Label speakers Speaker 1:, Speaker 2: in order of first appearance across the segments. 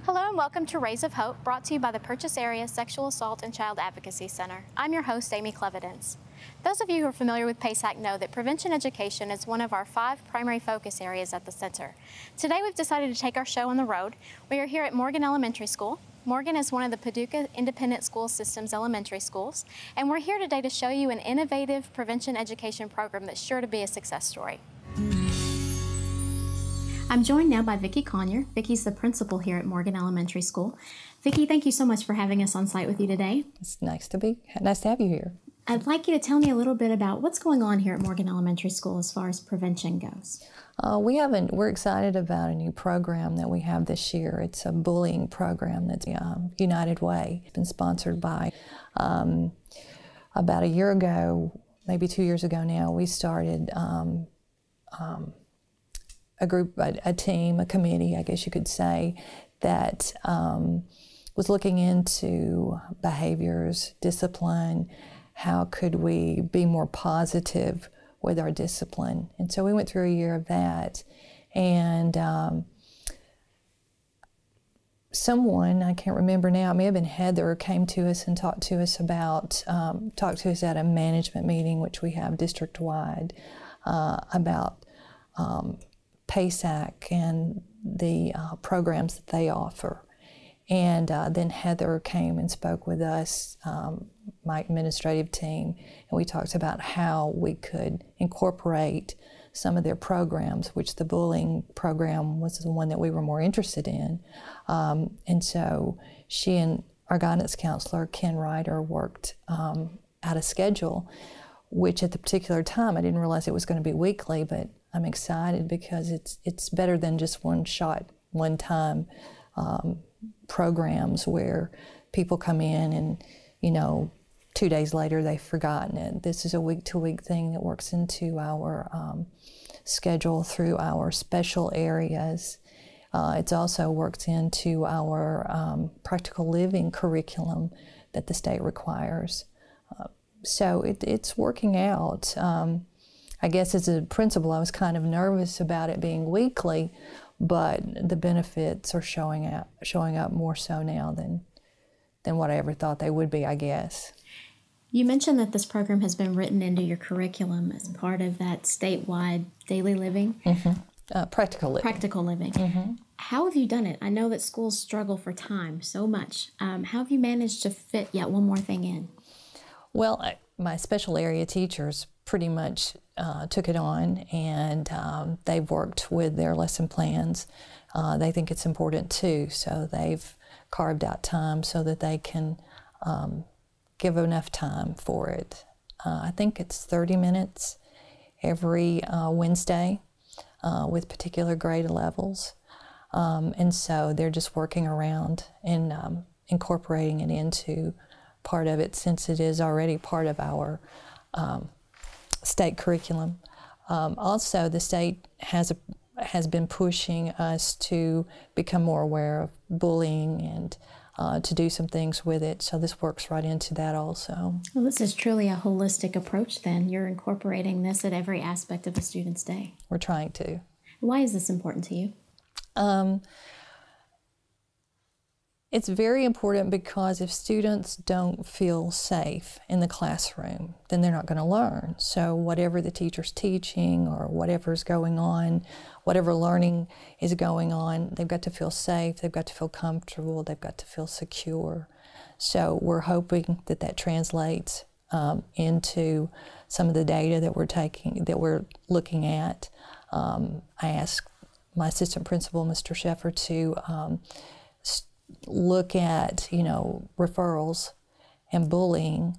Speaker 1: Hello and welcome to Rays of Hope, brought to you by the Purchase Area Sexual Assault and Child Advocacy Center. I'm your host, Amy Clevidence. Those of you who are familiar with PASAC know that prevention education is one of our 5 primary focus areas at the center. Today we've decided to take our show on the road. We are here at Morgan Elementary School. Morgan is one of the Paducah Independent School System's elementary schools, and we're here today to show you an innovative prevention education program that's sure to be a success story. I'm joined now by Vicki CONYER. Vicki's the principal here at Morgan Elementary School. Vicki, thank you so much for having us on site with you today.
Speaker 2: It's nice to have you here.
Speaker 1: I'd like you to tell me a little bit about what's going on here at Morgan Elementary School as far as prevention goes.
Speaker 2: We're excited about a new program that we have this year. It's a bullying program that's United Way. It's been sponsored by, about a year ago, maybe 2 years ago now, we started a team, a committee, I guess you could say, that was looking into behaviors, discipline, how could we be more positive with our discipline. And so we went through a year of that, and someone, I can't remember now, it may have been Heather, came to us and talked to us at a management meeting, which we have district-wide, about PASAC and the programs that they offer. And then Heather came and spoke with us, my administrative team, and we talked about how we could incorporate some of their programs, which the bullying program was the one that we were more interested in. And so she and our guidance counselor, Ken Ryder, worked out a schedule, which at the particular time, I didn't realize it was going to be weekly, but I'm excited because it's better than just one shot, one time programs where people come in and, 2 days later they've forgotten it. This is a week-to-week thing that works into our schedule through our special areas. It's also worked into our practical living curriculum that the state requires. So it's working out. I guess as a principal, I was kind of nervous about it being weekly, but the benefits are showing up more so now than what I ever thought they would be, I guess.
Speaker 1: You mentioned that this program has been written into your curriculum as part of that statewide daily living.
Speaker 2: Mm-hmm. Practical living.
Speaker 1: Practical living.
Speaker 2: Mm-hmm.
Speaker 1: How have you done it? I know that schools struggle for time so much. How have you managed to fit yet one more thing in?
Speaker 2: Well, my special area teachers pretty much took it on, and they've worked with their lesson plans. They think it's important too, so they've carved out time so that they can give enough time for it. I think it's 30 minutes every Wednesday with particular grade levels, and so they're just working around and incorporating it into part of it, since it is already part of our state curriculum. Also, the state has been pushing us to become more aware of bullying and to do some things with it, so this works right into that also.
Speaker 1: Well, this is truly a holistic approach then. You're incorporating this at every aspect of a student's day.
Speaker 2: We're trying to.
Speaker 1: Why is this important to you?
Speaker 2: It's very important because if students don't feel safe in the classroom, then they're not going to learn. So whatever the teacher's teaching or whatever's going on, whatever learning is going on, they've got to feel safe, they've got to feel comfortable, they've got to feel secure. So we're hoping that that translates into some of the data that we're looking at. I asked my assistant principal, Mr. SHEFFER, to look at, referrals and bullying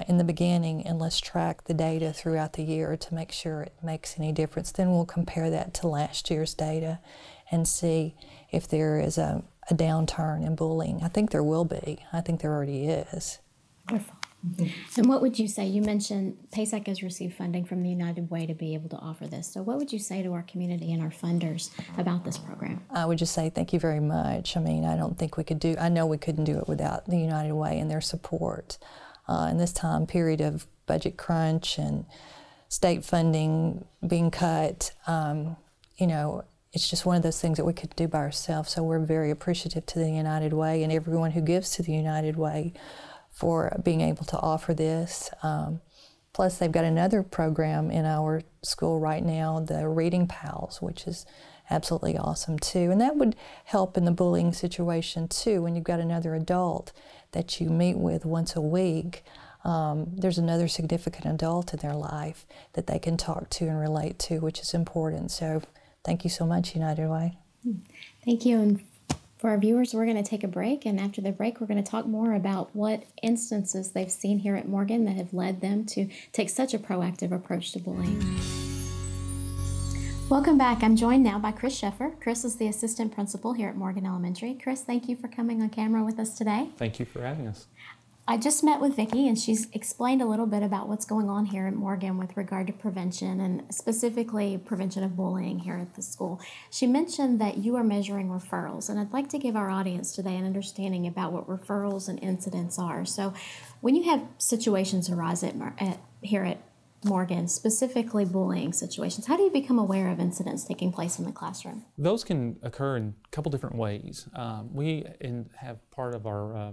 Speaker 2: in the beginning, and let's track the data throughout the year to make sure it makes any difference. Then we'll compare that to last year's data and see if there is a downturn in bullying. I think there will be. I think there already is.
Speaker 1: Wonderful. Mm-hmm. And what would you say? You mentioned PASAC has received funding from the United Way to be able to offer this. So what would you say to our community and our funders about this program?
Speaker 2: I would just say thank you very much. I mean, I know we couldn't do it without the United Way and their support. In this time period of budget crunch and state funding being cut, it's just one of those things that we could do by ourselves. So we're very appreciative to the United Way and everyone who gives to the United Way for being able to offer this. Plus, they've got another program in our school right now, the Reading Pals, which is absolutely awesome too. And that would help in the bullying situation too, when you've got another adult that you meet with once a week. There's another significant adult in their life that they can talk to and relate to, which is important. So thank you so much, United Way.
Speaker 1: Thank you. And for our viewers, we're going to take a break, and after the break, we're going to talk more about what instances they've seen here at Morgan that have led them to take such a proactive approach to bullying. Welcome back. I'm joined now by Chris SHEFFER. Chris is the assistant principal here at Morgan Elementary. Chris, thank you for coming on camera with us today.
Speaker 3: Thank you for having us.
Speaker 1: I just met with Vicki, and she's explained a little bit about what's going on here at Morgan with regard to prevention, and specifically prevention of bullying here at the school. She mentioned that you are measuring referrals, and I'd like to give our audience today an understanding about what referrals and incidents are. So when you have situations arise here at Morgan, specifically bullying situations, how do you become aware of incidents taking place in the classroom?
Speaker 3: Those can occur in a couple different ways. We have part of our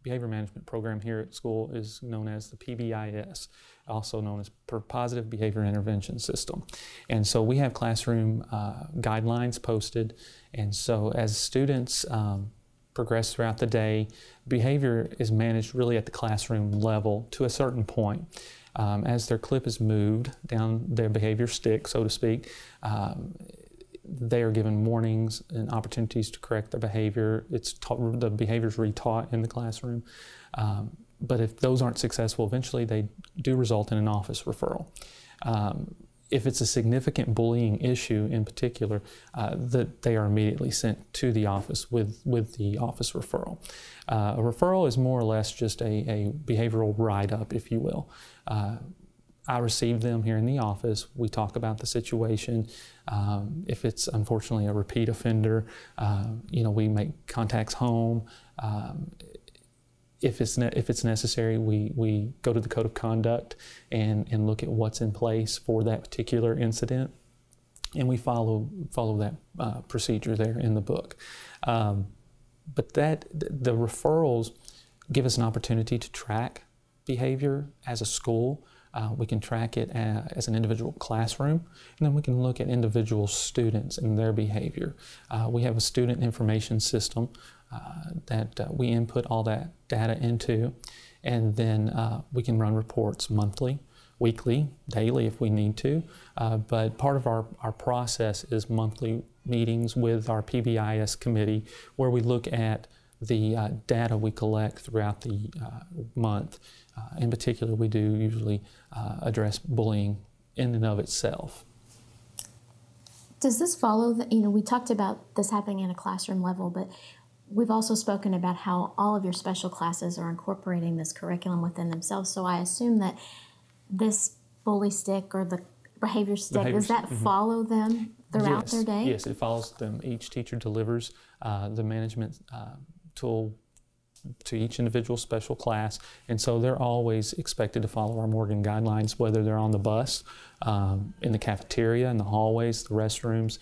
Speaker 3: behavior management program here at school is known as the PBIS, also known as Positive Behavior Intervention System. And so we have classroom guidelines posted, and so as students progress throughout the day, behavior is managed really at the classroom level to a certain point. As their clip is moved down their behavior stick, so to speak, they are given warnings and opportunities to correct their behavior. The behavior is retaught in the classroom. But if those aren't successful, eventually they do result in an office referral. If it's a significant bullying issue in particular, that they are immediately sent to the office with the office referral. A referral is more or less just a behavioral write-up, if you will. I receive them here in the office. We talk about the situation. If it's unfortunately a repeat offender, we make contacts home. If it's necessary, we go to the code of conduct and look at what's in place for that particular incident, and we follow that procedure there in the book. But the referrals give us an opportunity to track behavior as a school. We can track it as an individual classroom, and then we can look at individual students and their behavior. We have a student information system that we input all that data into, and then we can run reports monthly, weekly, daily if we need to. But part of our process is monthly meetings with our PBIS committee, where we look at the data we collect throughout the month. In particular, we do usually address bullying in and of itself.
Speaker 1: Does this follow we talked about this happening in a classroom level, but we've also spoken about how all of your special classes are incorporating this curriculum within themselves. So I assume that this bully stick or the behavior stick, does that follow them throughout their day?
Speaker 3: Yes, it follows them. Each teacher delivers the management tool to each individual special class, and so they're always expected to follow our Morgan guidelines, whether they're on the bus, in the cafeteria, in the hallways, the restrooms.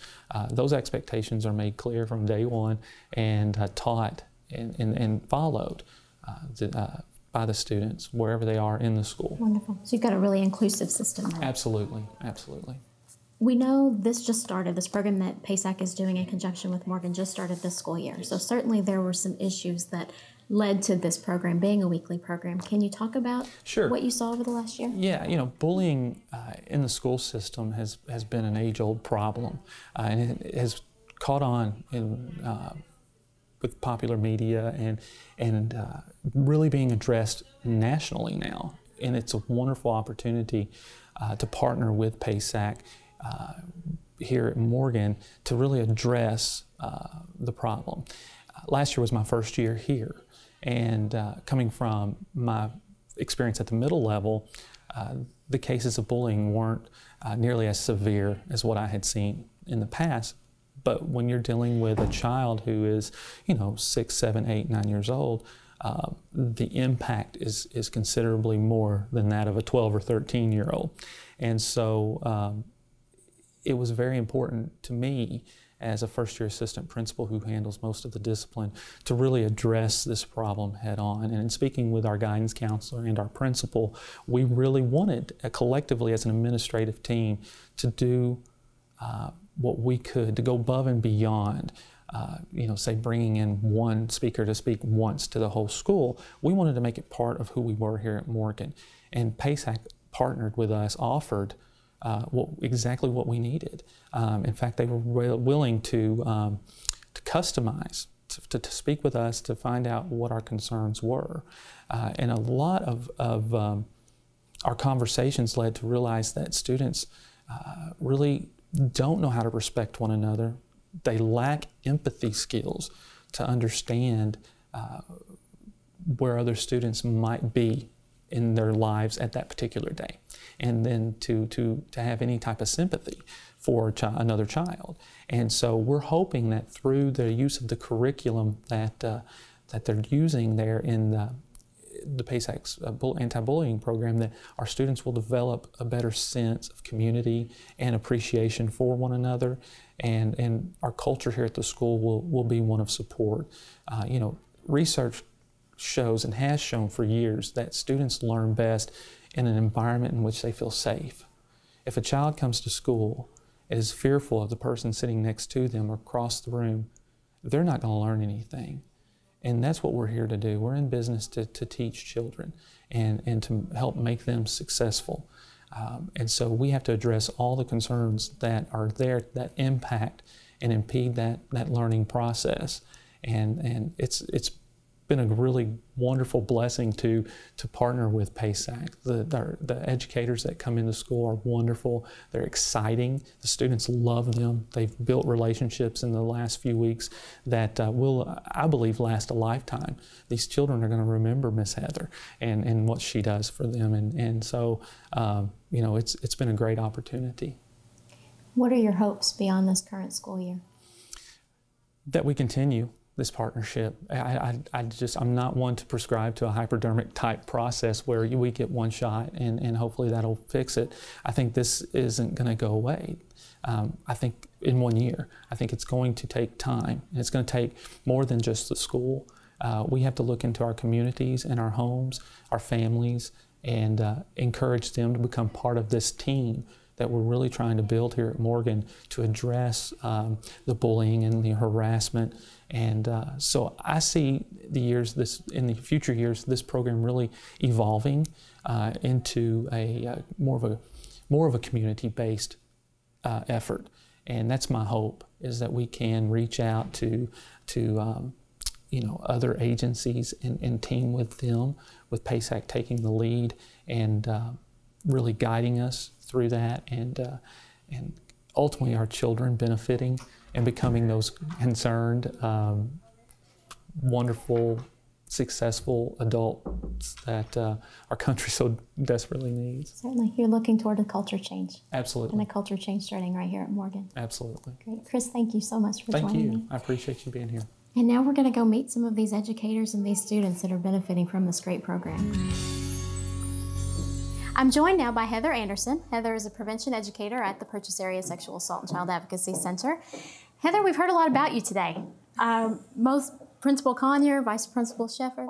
Speaker 3: Those expectations are made clear from day one and taught and followed by the students wherever they are in the school.
Speaker 1: Wonderful. So you've got a really inclusive system there.
Speaker 3: Absolutely, absolutely.
Speaker 1: We know this just started, this program that PASAC is doing in conjunction with Morgan just started this school year. So certainly there were some issues that led to this program being a weekly program. Can you talk about what you saw over the last year?
Speaker 3: Yeah, bullying in the school system has been an age-old problem, and it has caught on with popular media and really being addressed nationally now. And it's a wonderful opportunity to partner with PASAC here at Morgan to really address the problem. Last year was my first year here, and coming from my experience at the middle level, the cases of bullying weren't nearly as severe as what I had seen in the past. But when you're dealing with a child who is, 6, 7, 8, 9 years old, the impact is considerably more than that of a 12 or 13-year-old. And so it was very important to me as a first-year assistant principal who handles most of the discipline to really address this problem head on. And in speaking with our guidance counselor and our principal, we really wanted collectively as an administrative team to do what we could, to go above and beyond. Say bringing in one speaker to speak once to the whole school. We wanted to make it part of who we were here at Morgan. And PASAC partnered with us, offered exactly what we needed. In fact, they were willing to customize, to speak with us, to find out what our concerns were. And a lot of our conversations led to realize that students really don't know how to respect one another. They lack empathy skills to understand where other students might be in their lives at that particular day, and then to have any type of sympathy for another child. And so we're hoping that through the use of the curriculum that they're using there in the PASAC's anti-bullying program, that our students will develop a better sense of community and appreciation for one another, and our culture here at the school will be one of support. Research shows and has shown for years that students learn best in an environment in which they feel safe. If a child comes to school and is fearful of the person sitting next to them or across the room, they're not going to learn anything. And that's what we're here to do. We're in business to teach children and to help make them successful. And so we have to address all the concerns that are there that impact and impede that learning process. And it's been a really wonderful blessing to partner with PASAC. The educators that come into school are wonderful. They're exciting. The students love them. They've built relationships in the last few weeks that will, I believe, last a lifetime. These children are going to remember Miss Heather and what she does for them. And so, it's been a great opportunity.
Speaker 1: What are your hopes beyond this current school year?
Speaker 3: That we continue this partnership. I'm not one to prescribe to a hypodermic type process where we get one shot and hopefully that'll fix it. I think this isn't going to go away. I think in 1 year. I think it's going to take time. And it's going to take more than just the school. We have to look into our communities and our homes, our families, and encourage them to become part of this team that we're really trying to build here at Morgan to address the bullying and the harassment. And so I see in the future years, this program really evolving into a more of a community-based effort. And that's my hope, is that we can reach out to other agencies and team with them, with PASAC taking the lead and really guiding us through that, and ultimately our children benefiting and becoming those concerned, wonderful, successful adults that our country so desperately needs.
Speaker 1: Certainly. You're looking toward a culture change.
Speaker 3: Absolutely.
Speaker 1: And a culture change starting right here at Morgan.
Speaker 3: Absolutely.
Speaker 1: Great. Chris, thank you so much for joining me.
Speaker 3: Thank you. I appreciate you being here.
Speaker 1: And now we're going to go meet some of these educators and these students that are benefiting from this great program. I'm joined now by Heather Anderson. Heather is a prevention educator at the Purchase Area Sexual Assault and Child Advocacy Center. Heather, we've heard a lot about you today. Most Principal CONYER, Vice Principal SHEFFER,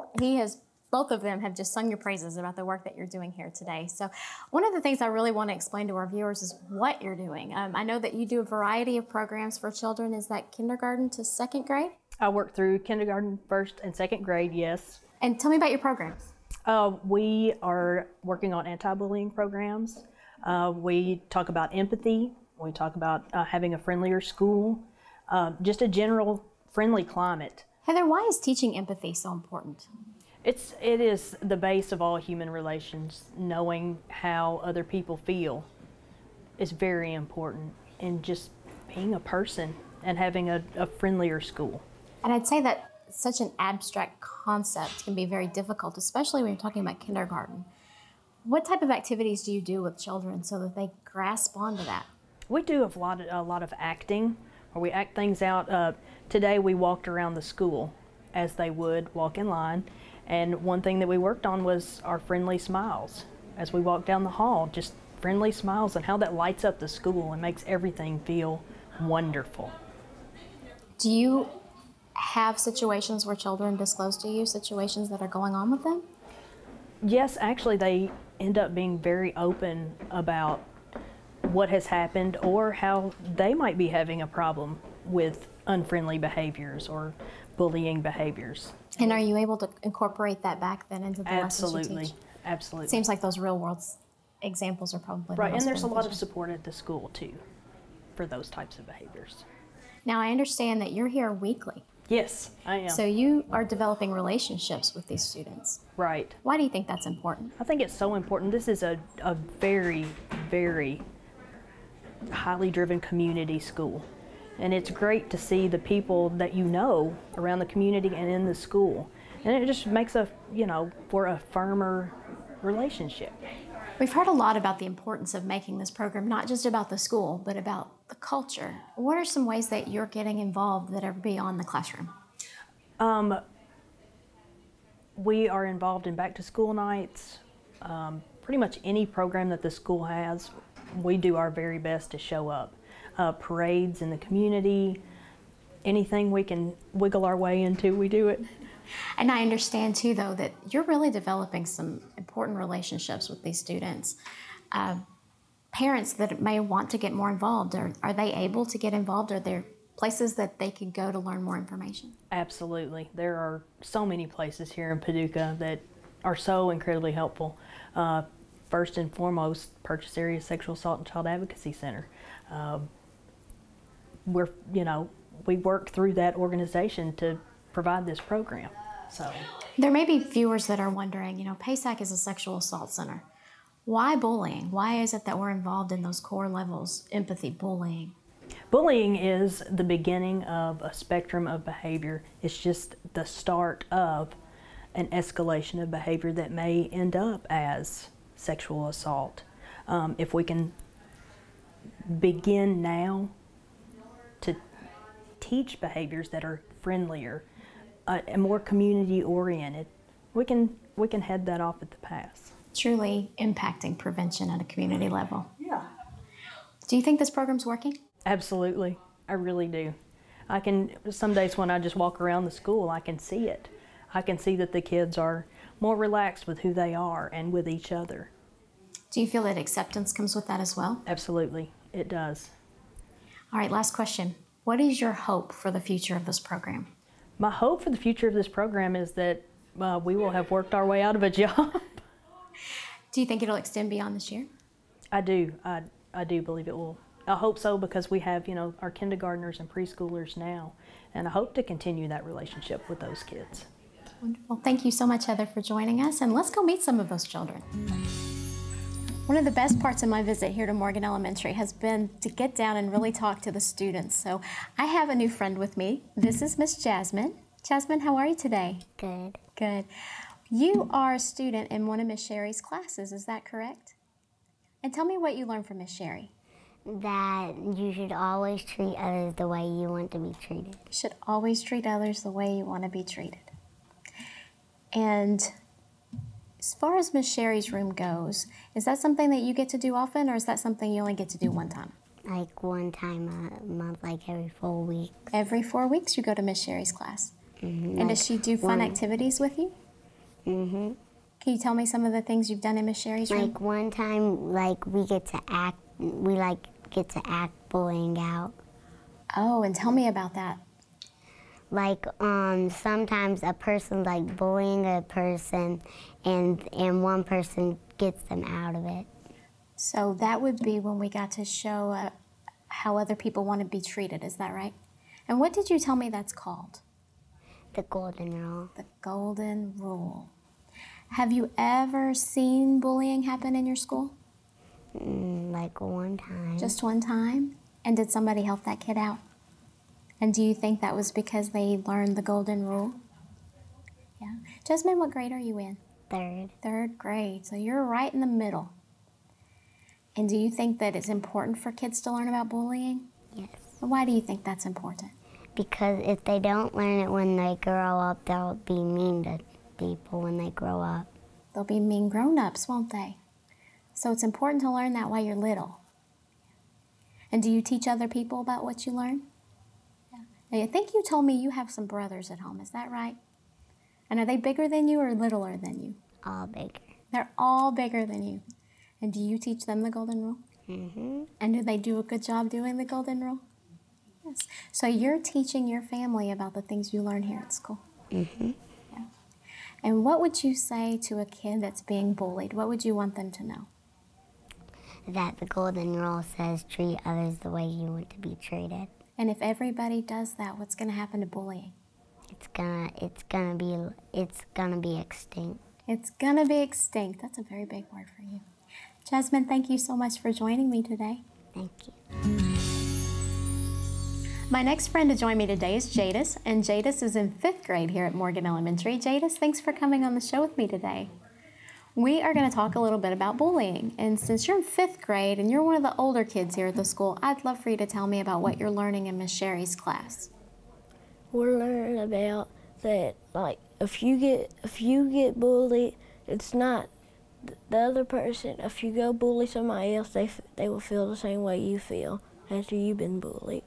Speaker 1: both of them have just sung your praises about the work that you're doing here today. So one of the things I really want to explain to our viewers is what you're doing. I know that you do a variety of programs for children. Is that kindergarten to 2nd grade?
Speaker 4: I work through kindergarten, 1st and 2nd grade, yes.
Speaker 1: And tell me about your programs.
Speaker 4: We are working on anti-bullying programs. We talk about empathy. We talk about having a friendlier school, just a general friendly climate.
Speaker 1: Heather, why is teaching empathy so important?
Speaker 4: It is the base of all human relations. Knowing how other people feel is very important, and just being a person and having a friendlier school. And
Speaker 1: I'd say that such an abstract concept can be very difficult, especially when you're talking about kindergarten. What type of activities do you do with children so that they grasp onto that?
Speaker 4: We do a lot of acting, where we act things out. Today we walked around the school as they would walk in line, and one thing that we worked on was our friendly smiles as we walked down the hall, just friendly smiles and how that lights up the school and makes everything feel wonderful.
Speaker 1: Do you have situations where children disclose to you situations that are going on with them?
Speaker 4: Yes, actually they end up being very open about what has happened or how they might be having a problem with unfriendly behaviors or bullying behaviors.
Speaker 1: And are you able to incorporate that back then into the lessons you
Speaker 4: Absolutely,
Speaker 1: teach?
Speaker 4: absolutely.
Speaker 1: It seems like those real world examples are probably the
Speaker 4: Right,
Speaker 1: most
Speaker 4: and there's a lot of
Speaker 1: beneficial.
Speaker 4: support at the school too for those types of behaviors.
Speaker 1: Now I understand that you're here weekly.
Speaker 4: Yes, I am.
Speaker 1: So you are developing relationships with these students.
Speaker 4: Right.
Speaker 1: Why do you think that's important?
Speaker 4: I think it's so important. This is a very, very highly driven community school. And it's great to see the people that you know around the community and in the school. And it just makes for a firmer relationship.
Speaker 1: We've heard a lot about the importance of making this program not just about the school, but about the culture. What are some ways that you're getting involved that are beyond the classroom?
Speaker 4: We are involved in back to school nights. Pretty much any program that the school has, we do our very best to show up. Parades in the community, anything we can wiggle our way into, we do it.
Speaker 1: And I understand too, though, that you're really developing some important relationships with these students. Parents that may want to get more involved, are they able to get involved? Are there places that they can go to learn more information?
Speaker 4: Absolutely. There are so many places here in Paducah that are so incredibly helpful. First and foremost, Purchase Area Sexual Assault and Child Advocacy Center. We work through that organization to provide this program. So
Speaker 1: there may be viewers that are wondering, PASAC is a sexual assault center. Why bullying? Why is it that we're involved in those core levels, empathy, bullying?
Speaker 4: Bullying is the beginning of a spectrum of behavior. It's just the start of an escalation of behavior that may end up as sexual assault. If we can begin now to teach behaviors that are friendlier and more community oriented, we can head that off at the pass.
Speaker 1: Truly impacting prevention at a community level.
Speaker 4: Yeah.
Speaker 1: Do you think this program's working?
Speaker 4: Absolutely, I really do. Some days when I just walk around the school, I can see it. I can see that the kids are more relaxed with who they are and with each other.
Speaker 1: Do you feel that acceptance comes with that as well?
Speaker 4: Absolutely, it does.
Speaker 1: All right, last question. What is your hope for the future of this program?
Speaker 4: My hope for the future of this program is that we will have worked our way out of a job.
Speaker 1: Do you think it'll extend beyond this year?
Speaker 4: I do. I do believe it will. I hope so because we have, our kindergartners and preschoolers now, and I hope to continue that relationship with those kids.
Speaker 1: Wonderful. Thank you so much, Heather, for joining us, and let's go meet some of those children. One of the best parts of my visit here to Morgan Elementary has been to get down and really talk to the students. So I have a new friend with me. This is Miss Jasmine. Jasmine, how are you today?
Speaker 5: Good.
Speaker 1: Good. You are a student in one of Miss Sherry's classes, is that correct? And tell me what you learned from Miss Sherry.
Speaker 5: That you should always treat others the way you want to be treated.
Speaker 1: You should always treat others the way you want to be treated. And as far as Miss Sherry's room goes, is that something that you get to do often, or is that something you only get to do one time?
Speaker 5: Like one time a month, like every 4 weeks.
Speaker 1: Every 4 weeks you go to Miss Sherry's class.
Speaker 5: Mm-hmm.
Speaker 1: And does she do fun activities with you?
Speaker 5: Mm-hmm.
Speaker 1: Can you tell me some of the things you've done in Miss Sherry's room?
Speaker 5: Like one time, we get to act bullying out.
Speaker 1: Oh, and tell me about that.
Speaker 5: Like sometimes a person bullying a person and one person gets them out of it.
Speaker 1: So that would be when we got to show how other people want to be treated, is that right? And what did you tell me that's called?
Speaker 5: The golden rule.
Speaker 1: The golden rule. Have you ever seen bullying happen in your school?
Speaker 5: Like one time.
Speaker 1: Just one time? And did somebody help that kid out? And do you think that was because they learned the golden rule? Yeah. Jasmine, what grade are you in?
Speaker 5: Third.
Speaker 1: Third grade. So you're right in the middle. And do you think that it's important for kids to learn about bullying?
Speaker 5: Yes.
Speaker 1: Why do you think that's important?
Speaker 5: Because if they don't learn it when they grow up, they'll be mean to people when they grow up.
Speaker 1: They'll be mean grown-ups, won't they? So it's important to learn that while you're little. And do you teach other people about what you learn? Yeah. Now, I think you told me you have some brothers at home, is that right? And are they bigger than you or littler than you?
Speaker 5: All bigger.
Speaker 1: They're all bigger than you. And do you teach them the golden rule?
Speaker 5: Mm-hmm.
Speaker 1: And do they do a good job doing the golden rule? Yes. So you're teaching your family about the things you learn here at school.
Speaker 5: Mm-hmm.
Speaker 1: Yeah. And what would you say to a kid that's being bullied? What would you want them to know?
Speaker 5: That the golden rule says treat others the way you want to be treated.
Speaker 1: And if everybody does that, what's going to happen to bullying?
Speaker 5: It's gonna be extinct.
Speaker 1: It's going to be extinct. That's a very big word for you. Jasmine, thank you so much for joining me today.
Speaker 5: Thank you.
Speaker 1: My next friend to join me today is Jadis, and Jadis is in 5th grade here at Morgan Elementary. Jadis, thanks for coming on the show with me today. We are going to talk a little bit about bullying, and since you're in 5th grade and you're one of the older kids here at the school, I'd love for you to tell me about what you're learning in Miss Sherry's class.
Speaker 6: We're learning about that, like, if you get bullied, it's not the other person. If you go bully somebody else, they will feel the same way you feel after you've been bullied.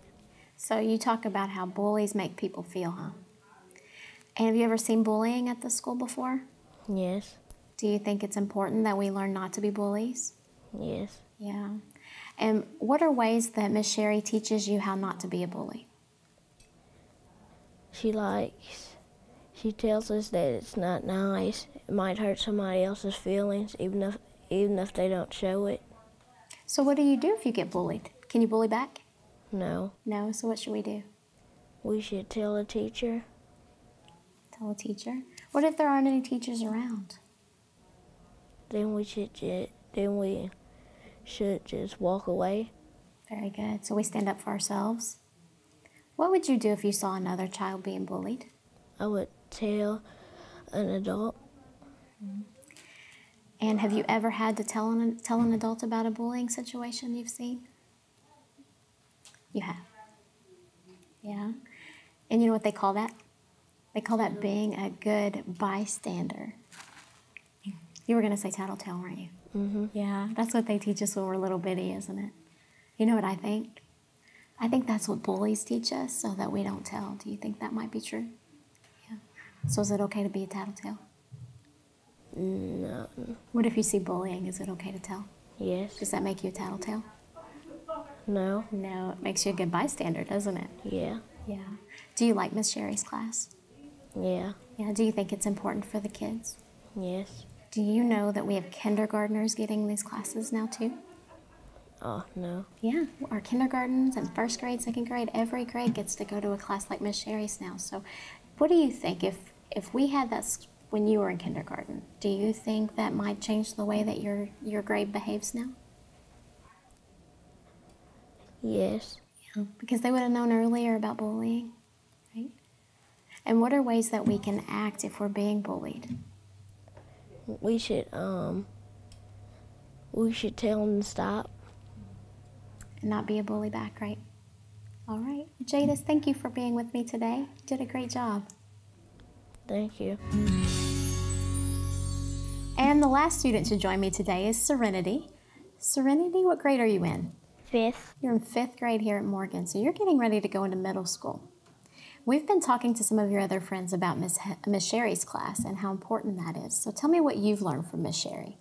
Speaker 1: So you talk about how bullies make people feel, huh? And have you ever seen bullying at the school before?
Speaker 6: Yes.
Speaker 1: Do you think it's important that we learn not to be bullies?
Speaker 6: Yes.
Speaker 1: Yeah. And what are ways that Miss Sherry teaches you how not to be a bully?
Speaker 6: She tells us that it's not nice. It might hurt somebody else's feelings, even if they don't show it.
Speaker 1: So what do you do if you get bullied? Can you bully back?
Speaker 6: No.
Speaker 1: No, so what should we do?
Speaker 6: We should tell a teacher.
Speaker 1: Tell a teacher? What if there aren't any teachers around?
Speaker 6: Then we should just walk away.
Speaker 1: Very good. So we stand up for ourselves. What would you do if you saw another child being bullied?
Speaker 6: I would tell an adult.
Speaker 1: And have you ever had to tell an adult about a bullying situation you've seen? You have. Yeah. And you know what they call that? They call that being a good bystander. You were going to say tattletale, weren't you?
Speaker 6: Mm-hmm.
Speaker 1: Yeah, that's what they teach us when we're little bitty, isn't it? You know what I think? I think that's what bullies teach us so that we don't tell. Do you think that might be true? Yeah. So is it okay to be a tattletale?
Speaker 6: No.
Speaker 1: What if you see bullying? Is it okay to tell?
Speaker 6: Yes.
Speaker 1: Does that make you a tattletale?
Speaker 6: No.
Speaker 1: No, it makes you a good bystander, doesn't it?
Speaker 6: Yeah.
Speaker 1: Yeah. Do you like Miss Sherry's class?
Speaker 6: Yeah.
Speaker 1: Yeah. Do you think it's important for the kids?
Speaker 6: Yes.
Speaker 1: Do you know that we have kindergartners getting these classes now too?
Speaker 6: Oh, no.
Speaker 1: Yeah, our kindergartens and 1st grade, 2nd grade, every grade gets to go to a class like Miss Sherry's now. So what do you think if we had that when you were in kindergarten, do you think that might change the way that your grade behaves now?
Speaker 6: Yes.
Speaker 1: Yeah, because they would have known earlier about bullying, right? And what are ways that we can act if we're being bullied?
Speaker 6: We should tell them to stop.
Speaker 1: And not be a bully back, right? All right. Jadis, thank you for being with me today. You did a great job.
Speaker 6: Thank you.
Speaker 1: And the last student to join me today is Serenity. Serenity, what grade are you in?
Speaker 5: 5th.
Speaker 1: You're in 5th grade here at Morgan, so you're getting ready to go into middle school. We've been talking to some of your other friends about Miss Sherry's class and how important that is. So tell me what you've learned from Miss Sherry.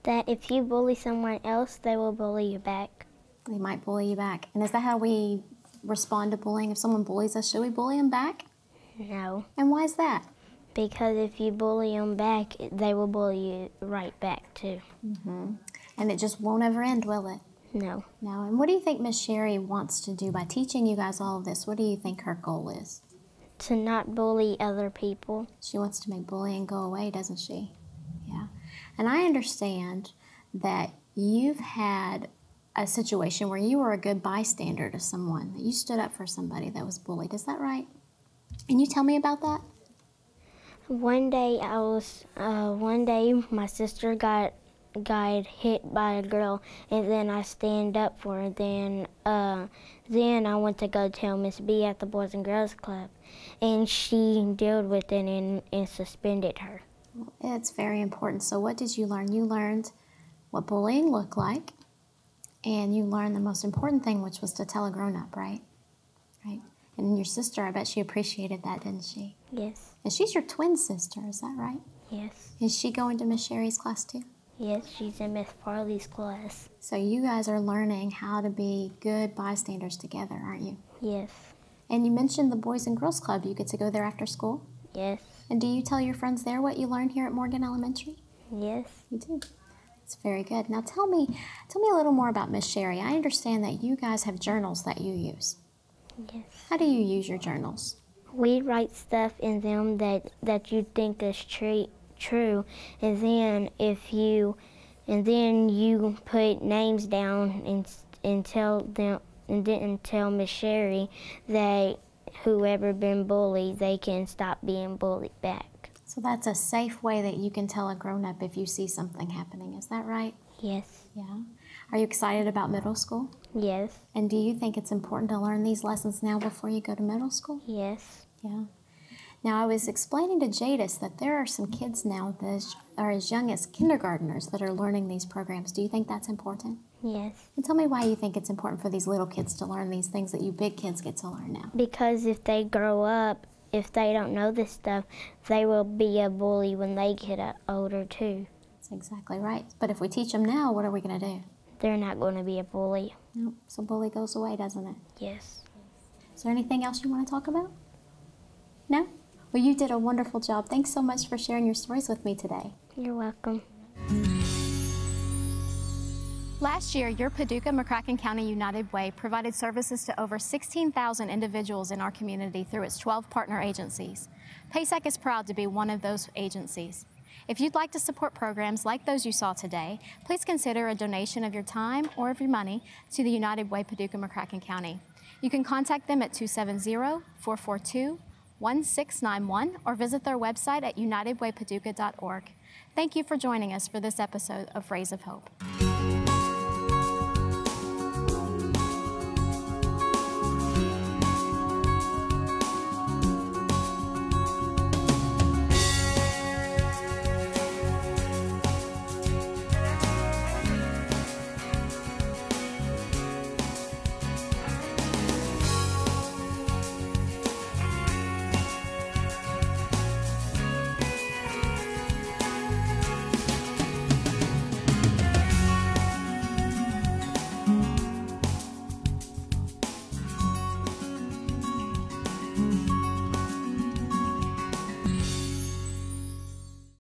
Speaker 5: That if you bully someone else, they will bully you back.
Speaker 1: They might bully you back. And is that how we respond to bullying? If someone bullies us, should we bully them back?
Speaker 5: No.
Speaker 1: And why is that?
Speaker 5: Because if you bully them back, they will bully you right back too.
Speaker 1: Mm-hmm. And it just won't ever end, will it?
Speaker 5: No.
Speaker 1: No. And what do you think Miss Sherry wants to do by teaching you guys all of this? What do you think her goal is?
Speaker 5: To not bully other people.
Speaker 1: She wants to make bullying go away, doesn't she? Yeah. And I understand that you've had a situation where you were a good bystander to someone, that you stood up for somebody that was bullied. Is that right? And you tell me about that?
Speaker 5: One day my sister got hit by a girl, and then I stand up for her. Then I went to go tell Miss B at the Boys and Girls Club, and she dealt with it and suspended her.
Speaker 1: Well, it's very important. So what did you learn? You learned what bullying looked like, and you learned the most important thing, which was to tell a grown-up, right? Right. And your sister, I bet she appreciated that, didn't she?
Speaker 5: Yes.
Speaker 1: And she's your twin sister, is that right?
Speaker 5: Yes.
Speaker 1: Is she going to Miss Sherry's class too?
Speaker 5: Yes, she's in Miss Farley's class.
Speaker 1: So you guys are learning how to be good bystanders together, aren't you?
Speaker 5: Yes.
Speaker 1: And you mentioned the Boys and Girls Club. You get to go there after school?
Speaker 5: Yes.
Speaker 1: And do you tell your friends there what you learned here at Morgan Elementary?
Speaker 5: Yes.
Speaker 1: You do. That's very good. Now tell me a little more about Miss Sherry. I understand that you guys have journals that you use.
Speaker 5: Yes.
Speaker 1: How do you use your journals?
Speaker 5: We write stuff in them that you think is true, and then you put names down and tell them, and then tell Miss Sherry that whoever been bullied, they can stop being bullied back.
Speaker 1: So that's a safe way that you can tell a grown-up if you see something happening. Is that right?
Speaker 5: Yes.
Speaker 1: Yeah. Are you excited about middle school?
Speaker 5: Yes.
Speaker 1: And do you think it's important to learn these lessons now before you go to middle school?
Speaker 5: Yes.
Speaker 1: Yeah. Now, I was explaining to Jadis that there are some kids now that are as young as kindergartners that are learning these programs. Do you think that's important?
Speaker 5: Yes.
Speaker 1: And tell me why you think it's important for these little kids to learn these things that you big kids get to learn now.
Speaker 5: Because if they grow up, if they don't know this stuff, they will be a bully when they get older too.
Speaker 1: That's exactly right. But if we teach them now, what are we going to do?
Speaker 5: They're not going to be a bully.
Speaker 1: Nope. So bully goes away, doesn't it?
Speaker 5: Yes.
Speaker 1: Is there anything else you want to talk about? No? Well, you did a wonderful job. Thanks so much for sharing your stories with me today.
Speaker 5: You're welcome.
Speaker 1: Last year, your Paducah-McCracken County United Way provided services to over 16,000 individuals in our community through its 12 partner agencies. PASAC is proud to be one of those agencies. If you'd like to support programs like those you saw today, please consider a donation of your time or of your money to the United Way Paducah-McCracken County. You can contact them at 270-442-1691 or visit their website at unitedwaypaducah.org. Thank you for joining us for this episode of Rays of Hope.